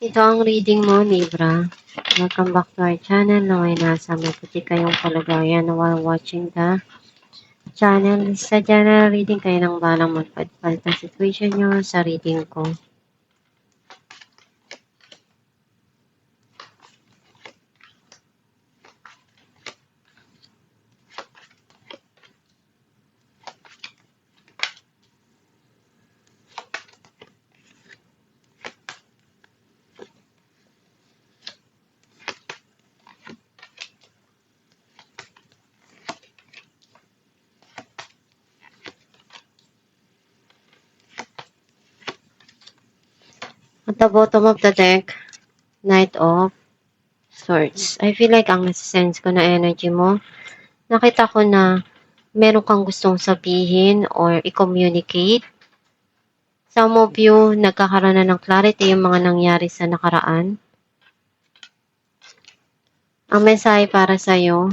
Ito ang reading mo, Libra. Welcome back to our channel. Naway nasa mabuti kayong kalagayan while watching the channel. Sa general reading, kayo nang balang magpadpad ng situation nyo sa reading ko. At the bottom of the deck, Knight of Swords. I feel like ang nasa-sense ko na energy mo, nakita ko na meron kang gustong sabihin or i-communicate. Some of you, nagkakaroon na ng clarity yung mga nangyari sa nakaraan. Ang mensahe para sa'yo,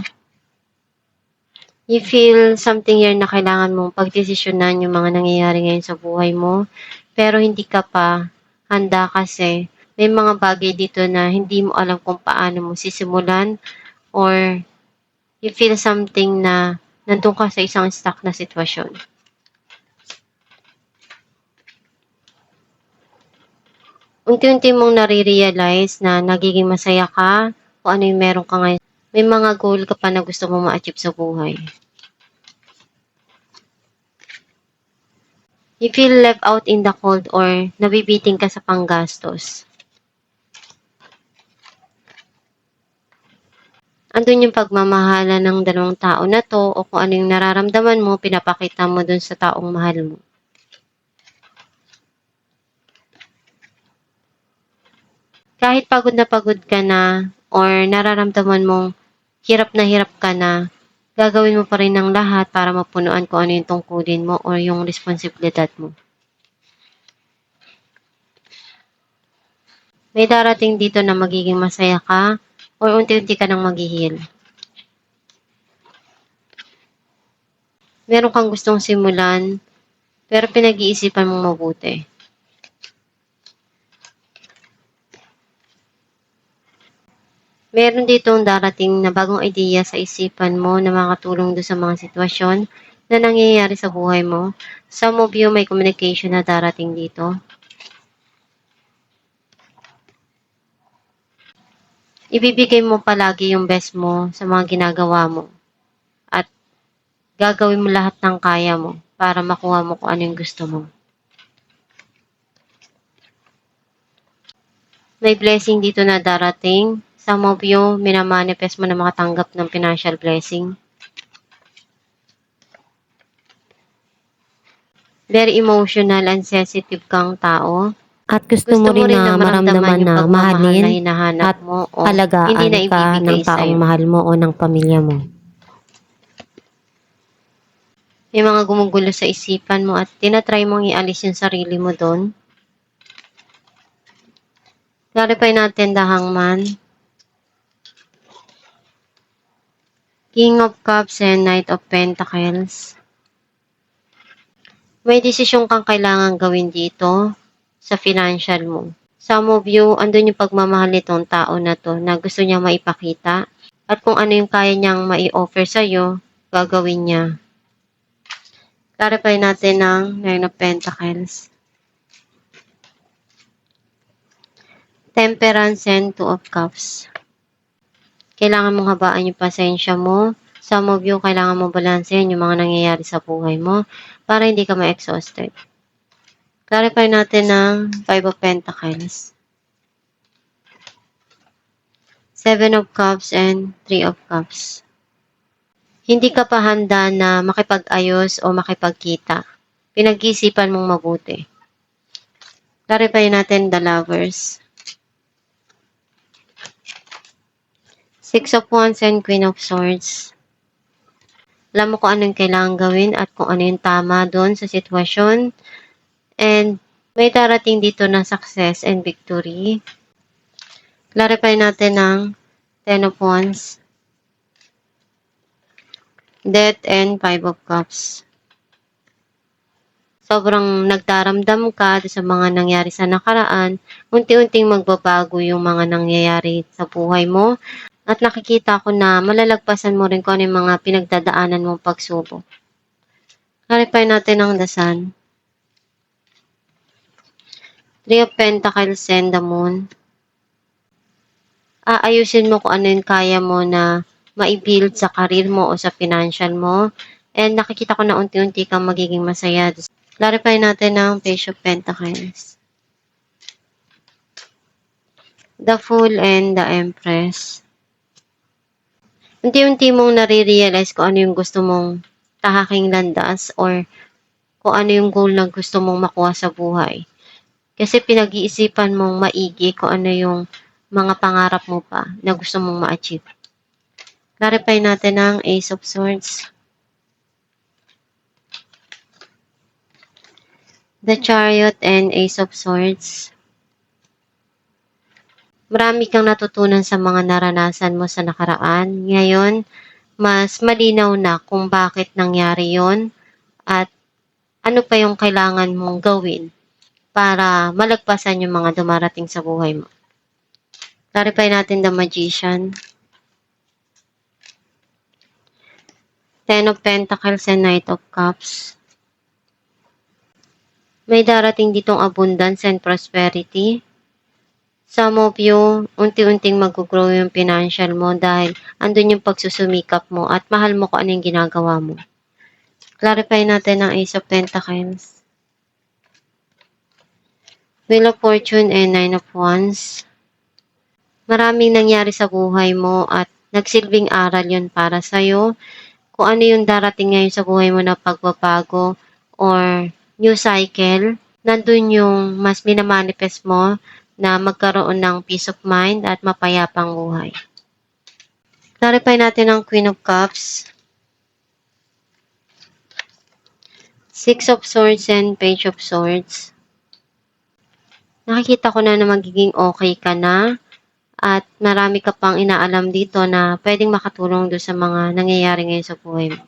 you feel something here na kailangan mong pagdesisyonan yung mga nangyayari ngayon sa buhay mo, pero hindi ka pa handa kasi may mga bagay dito na hindi mo alam kung paano mo sisimulan or you feel something na nandun ka sa isang stuck na sitwasyon. Unti-unti mong nare-realize na nagiging masaya ka kung ano yung meron ka ngayon. May mga goal ka pa na gusto mo ma-achieve sa buhay. You feel left out in the cold or nabibiting ka sa panggastos. Andun yung pagmamahala ng dalawang tao na to o kung ano yung nararamdaman mo, pinapakita mo dun sa taong mahal mo. Kahit pagod ka na or nararamdaman mong hirap ka na, gagawin mo pa rin ng lahat para mapunuan kung ano yung tungkulin mo o yung responsibilidad mo. May darating dito na magiging masaya ka or unti-unti ka nang maghihil. Meron kang gustong simulan pero pinag-iisipan mong mabuti. Meron ditong darating na bagong idea sa isipan mo na makatulong doon sa mga sitwasyon na nangyayari sa buhay mo. Some of you may communication na darating dito. Ibibigay mo palagi yung best mo sa mga ginagawa mo. At gagawin mo lahat ng kaya mo para makuha mo kung ano yung gusto mo. May blessing dito na darating. Some of you, minamanifest mo na makatanggap ng financial blessing. Very emotional and sensitive kang tao. At gusto mo rin na maramdaman na mahalin na at mo o alagaan hindi na ka ng taong mahal mo o ng pamilya mo. May mga gumugulo sa isipan mo at tinatry mong ialis yung sarili mo doon. Clarify natin the Hangman, King of Cups and Knight of Pentacles. May desisyon kang kailangan gawin dito sa financial mo. Some of you, andun yung pagmamahal nitong tao na to na gusto niya maipakita. At kung ano yung kaya niyang mai-offer sa'yo, gagawin niya. Clarify natin ng Nine of Pentacles, Temperance and Two of Cups. Kailangan mong habaan yung pasensya mo. Some of you, kailangan mo balansehin yung mga nangyayari sa buhay mo para hindi ka ma-exhausted. Clarify natin ng Five of Pentacles, Seven of Cups and Three of Cups. Hindi ka pa handa na makipag-ayos o makipagkita. Pinag-isipan mong mabuti. Clarify natin the Lovers, Six of Wands and Queen of Swords. Alam mo kung anong kailangan gawin at kung ano yung tama doon sa sitwasyon. And may darating dito na success and victory. Clarify natin ng Ten of Wands, Death and Five of Cups. sobrang nagdaramdam ka sa mga nangyari sa nakaraan, unti-unting magbabago yung mga nangyayari sa buhay mo. At nakikita ko na malalagpasan mo rin kung ano yung mga pinagdadaanan mong pagsubok. Clarify natin ang dasan. Three of Pentacles and the Moon. Aayusin mo kung ano yung kaya mo na ma-build sa karir mo o sa financial mo. And nakikita ko na unti-unti kang magiging masaya. Clarify natin ang Page of Pentacles. The Fool and the Empress. Unti-unti mong nare-realize kung ano yung gusto mong tahaking landas or kung ano yung goal na gusto mong makuha sa buhay. Kasi pinag-iisipan mong maigi kung ano yung mga pangarap mo pa na gusto mong ma-achieve. Clarify natin ang Ace of Swords. The Chariot and Ace of Swords. Marami kang natutunan sa mga naranasan mo sa nakaraan. Ngayon, mas malinaw na kung bakit nangyari yon at ano pa yung kailangan mong gawin para malagpasan yung mga dumarating sa buhay mo. Clarify natin the Magician. Ten of Pentacles and Knight of Cups. May darating ditong abundance and prosperity. Some of you, unti-unting mag-grow yung financial mo dahil andun yung pagsusumikap mo at mahal mo kung ano yung ginagawa mo. Clarify natin ang Ace of Pentacles. Wheel of Fortune and Nine of Wands. Maraming nangyari sa buhay mo at nagsilbing aral yun para sa'yo. Kung ano yung darating ngayon sa buhay mo na pagbabago or new cycle, nandun yung mas minamanifest mo na magkaroon ng peace of mind at mapayapang buhay. Clarify natin ang Queen of Cups. Six of Swords and Page of Swords. Nakikita ko na magiging okay ka na at marami ka pang inaalam dito na pwedeng makatulong doon sa mga nangyayari ngayon sa buhay mo.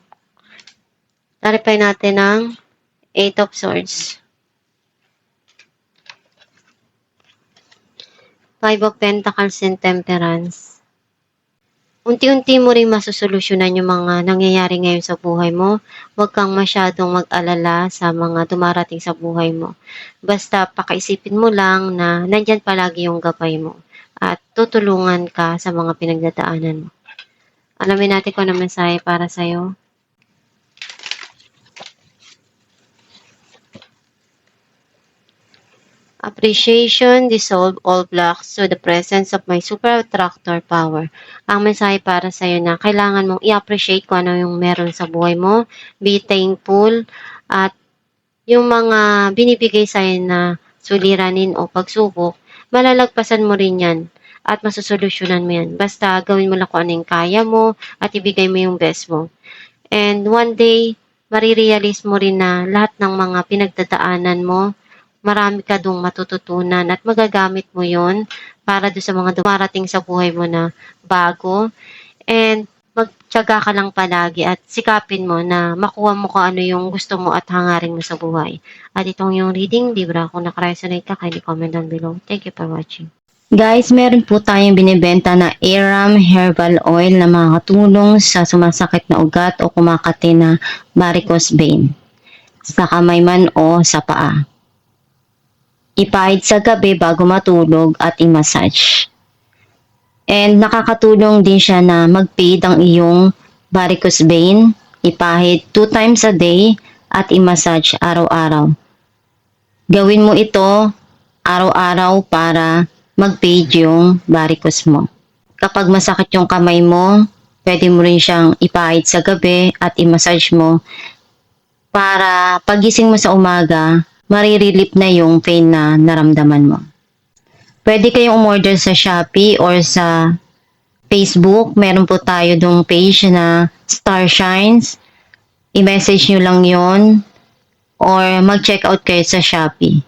Clarify natin ang Eight of Swords. Five of Pentacles and Temperance. Unti-unti mo rin masusolusyonan yung mga nangyayari ngayon sa buhay mo. Huwag kang masyadong mag-alala sa mga dumarating sa buhay mo. Basta pakaisipin mo lang na nandyan palagi yung gabay mo at tutulungan ka sa mga pinagdadaanan mo. Alamin natin kung ano mensahe para sa'yo. Appreciation, dissolve all blocks to the presence of my super attractor power. Ang mensahe para sa'yo na kailangan mong i-appreciate kung ano yung meron sa buhay mo, be thankful, at yung mga binibigay sa'yo na suliranin o pagsubok, malalagpasan mo rin yan at masusolusyonan mo yan. Basta gawin mo lang kung ano yung kaya mo at ibigay mo yung best mo. And one day, marirealize mo rin na lahat ng mga pinagdadaanan mo, marami ka dong matututunan at magagamit mo yon para doon sa mga dumarating sa buhay mo na bago. And magtiyaga ka lang palagi at sikapin mo na makuha mo kung ano yung gusto mo at hangarin mo sa buhay. At itong yung reading, Libra, kung nakaresonate ka, kindly comment down below. Thank you for watching. Guys, meron po tayong binibenta na Aram Herbal Oil na makakatulong sa sumasakit na ugat o kumakati na varicose vein sa kamay man o sa paa. Ipahid sa gabi bago matulog at i-massage. And nakakatulong din siya na mag-fade ang iyong varicose vein. Ipahid 2 times a day at i-massage araw-araw. Gawin mo ito araw-araw para mag-fade yung varicose mo. Kapag masakit yung kamay mo, pwede mo rin siyang ipahid sa gabi at i-massage mo para pagising mo sa umaga, marirelip na yung pain na naramdaman mo. Pwede kayong umorder sa Shopee or sa Facebook. Meron po tayo dong page na Star Shines. I-message nyo lang yon or mag-check out kayo sa Shopee.